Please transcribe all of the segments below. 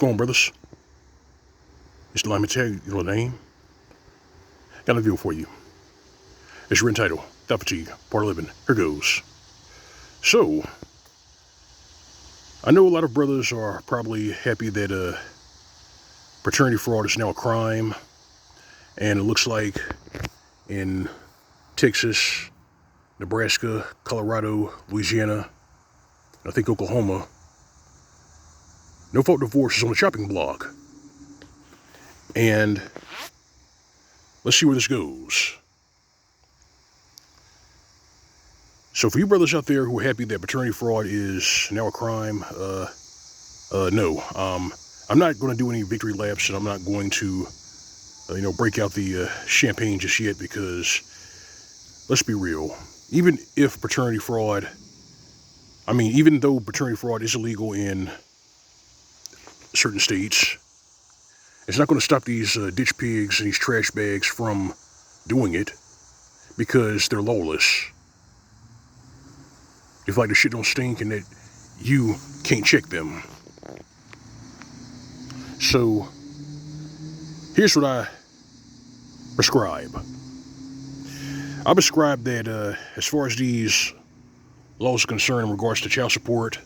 going on, brothers? It's L.O.M. Mgtow, your name. Got a video for you. It's your entitled Thot Fatigue, Part 11. Here goes. So, I know a lot of brothers are probably happy that paternity fraud is now a crime, and it looks like in Texas, Nebraska, Colorado, Louisiana, I think Oklahoma, no-fault divorce is on the chopping block. And let's see where this goes. So for you brothers out there who are happy that paternity fraud is now a crime, no. I'm not going to do any victory laps, and I'm not going to, break out the champagne just yet, because let's be real. Even if paternity fraud, even though paternity fraud is illegal in certain states, it's not going to stop these ditch pigs and these trash bags from doing it, because they're lawless. They feel like the shit don't stink and that you can't check them. So, here's what I prescribe. I prescribe that as far as these laws are concerned in regards to child support,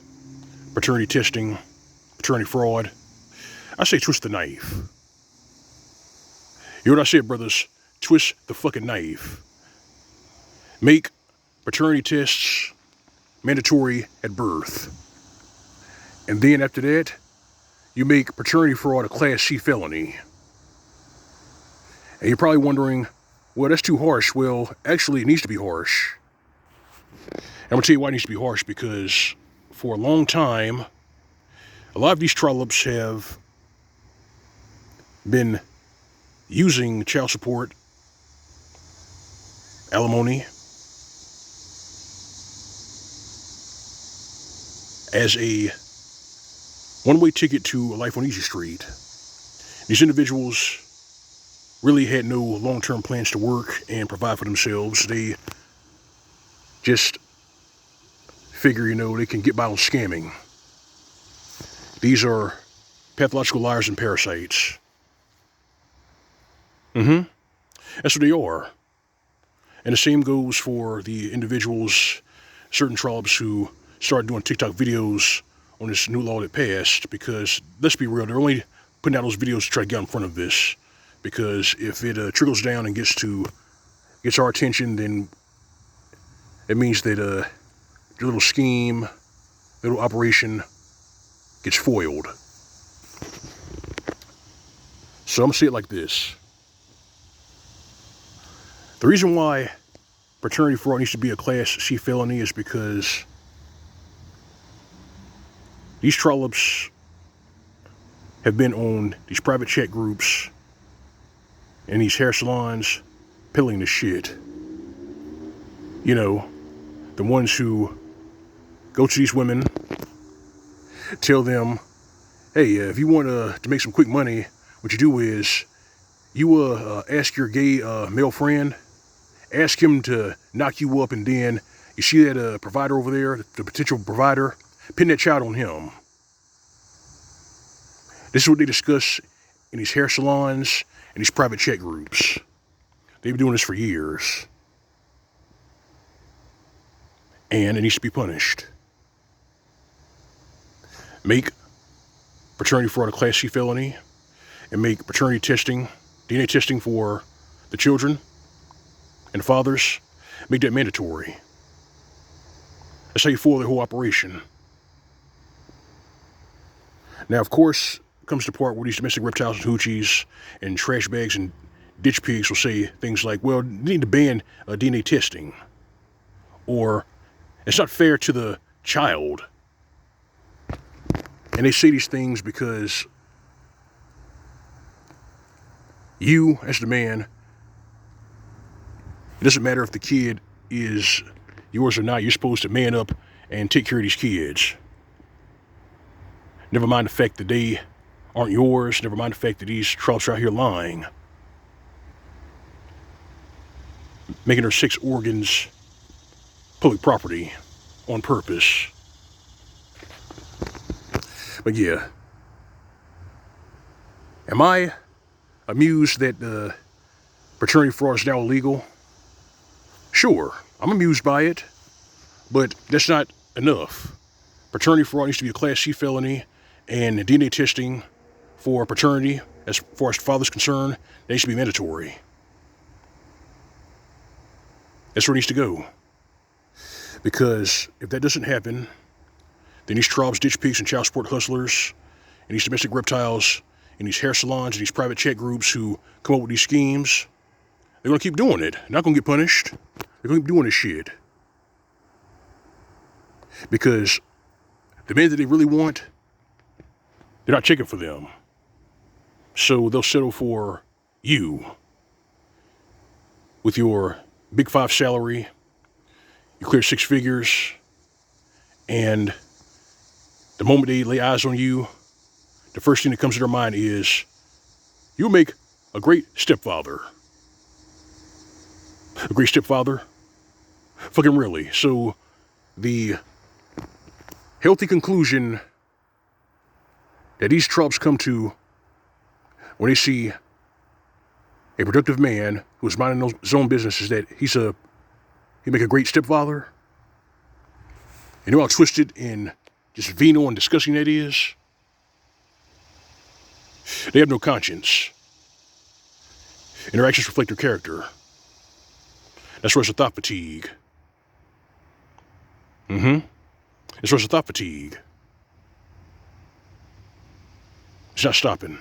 paternity testing, paternity fraud, I say twist the knife. You know what I said, brothers? Twist the fucking knife. Make paternity tests mandatory at birth. And then after that, you make paternity fraud a Class C felony. And you're probably wondering, well, that's too harsh. Well, actually, it needs to be harsh. And I'm going to tell you why it needs to be harsh, because for a long time, a lot of these trollops have been using child support, alimony, as a one-way ticket to a life on easy street. These individuals really had no long-term plans to work and provide for themselves. They just figure, they can get by on scamming. These are pathological liars and parasites. That's what they are. And the same goes for the individuals, certain trollops who started doing TikTok videos on this new law that passed, because let's be real, they're only putting out those videos to try to get in front of this, because if it trickles down and gets our attention, then it means that your little scheme, little operation gets foiled. So I'm gonna say it like this. The reason why paternity fraud needs to be a Class C felony is because these trollops have been on these private chat groups and these hair salons peddling the shit. The ones who go to these women, tell them, hey, if you want to make some quick money, what you do is you ask your gay male friend, ask him to knock you up, and then you see that provider over there, the potential provider, pin that child on him. This is what they discuss in these hair salons and these private chat groups. They've been doing this for years. And it needs to be punished. Make paternity fraud a Class C felony, and make paternity testing, DNA testing for the children and the fathers, make that mandatory. That's how you foil the whole operation. Now, of course, comes the part where these domestic reptiles and hoochies and trash bags and ditch pigs will say things like, well, you need to ban DNA testing, or it's not fair to the child. And they say these things because you, as the man, it doesn't matter if the kid is yours or not, you're supposed to man up and take care of these kids. Never mind the fact that they aren't yours. Never mind the fact that these trollops are out here lying, making their 6 organs public property on purpose. But yeah, Am I amused that paternity fraud is now illegal? Sure, I'm amused by it, but that's not enough. Paternity fraud needs to be a Class C felony, and DNA testing for paternity, as far as the father's concerned, that needs to be mandatory. That's where it needs to go. Because if that doesn't happen, then these tribes, ditch pigs, and child support hustlers, and these domestic reptiles, and these hair salons, and these private chat groups who come up with these schemes, they're going to keep doing it. They're not going to get punished. They're going to keep doing this shit. Because the men that they really want, they're not checking for them. So they'll settle for you with your big 5 salary. You clear 6 figures, and the moment they lay eyes on you, the first thing that comes to their mind is, you'll make a great stepfather. A great stepfather? Fucking really. So the healthy conclusion that these tribes come to when they see a productive man who's minding his own business is that he make a great stepfather. You know how twisted and just venal and disgusting that is? They have no conscience. And their actions reflect their character. That's where it's a thought fatigue. That's where it's a thought fatigue. It's not stopping.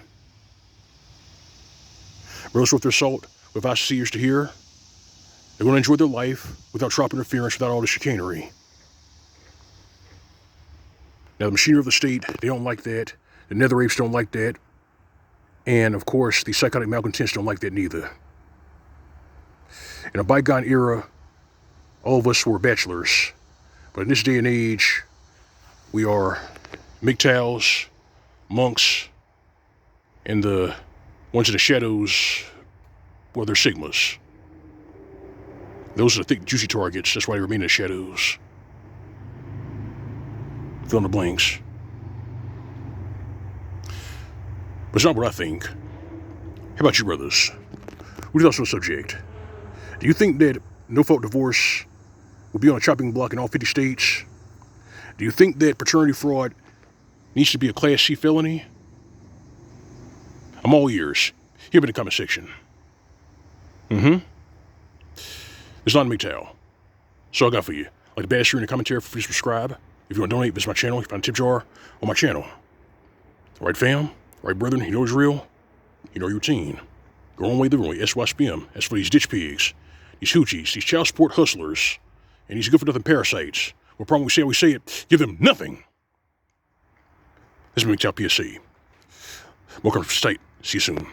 Brothers worth their salt, with eyes to see, ears to hear, they're going to enjoy their life without trop interference, without all the chicanery. Now, the machinery of the state, they don't like that. The nether apes don't like that. And, of course, the psychotic malcontents don't like that neither. In a bygone era, all of us were bachelors. But in this day and age, we are Mgtows, monks, and the ones in the shadows, well, they're Sigmas. Those are the thick, juicy targets. That's why they remain in the shadows. Fill in the blanks. But it's not what I think. How about you, brothers? What are your thoughts on the subject? Do you think that no-fault divorce will be on a chopping block in all 50 states? Do you think that paternity fraud needs to be a Class C felony? I'm all ears. Hit me in the comment section. It's not Mgtow. So all I got for you. Like the bash in the commentary, free subscribe. If you want to donate, visit my channel. You can find a tip jar on my channel. All right, fam? All right, brethren? You know it's real? You know your routine. Go on way, the wrong way. SYSPM. As for these ditch pigs, these hoochies, these child support hustlers, and these good-for-nothing parasites, what problem we say how we say it, give them nothing. This is Mgtow PSC. Welcome to the state. See you soon.